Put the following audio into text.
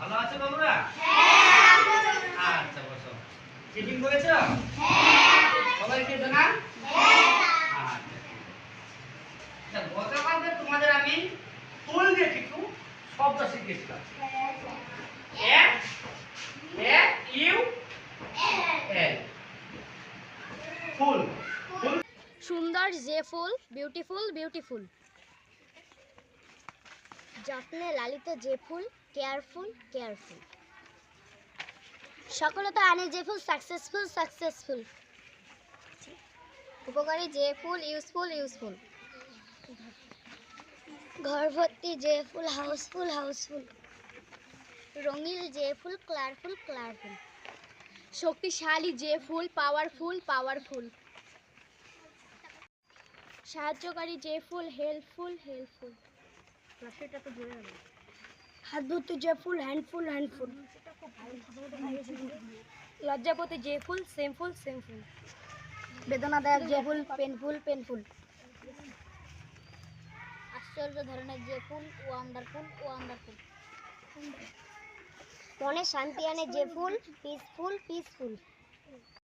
ভালো আছো বাবুরা? আচ্ছা বসো। টিফিন করেছো? সবাই খেয়েছো না? আচ্ছা, গতকালকে তোমাদের আমি ফুল দিয়ে কিছু শব্দ শিখিয়েছিলাম। ফুল। সুন্দর যে ফুল, বিউটিফুল বিউটিফুল। যত্নে লালিত যে ফুল, কেয়ারফুল কেয়ারফুল। সফলতা আনে যে ফুল, সাকসেসফুল সাকসেসফুল। উপকারী যে ফুল, ইউজফুল ইউজফুল। ঘর ভর্তি যে ফুল, হাউসফুল হাউসফুল। রঙিন যে ফুল, কালারফুল কালারফুল। শক্তিশালী যে ফুল, পাওয়ারফুল পাওয়ারফুল। সাহায্যকারী যে ফুল, হেল্পফুল হেল্পফুল। হাত ভর্তি যে ফুল, হ্যান্ডফুল হ্যান্ডফুল। লজ্জাপতি যে ফুল, সেমফুল সেমফুল। বেদনাদায়ক যে ফুল, পেনফুল পেনফুল। আশ্চর্য ধরনের যে ফুল, ওয়ান্ডারফুল ওয়ান্ডারফুল। মনে শান্তি আনে যে ফুল, পিসফুল পিসফুল।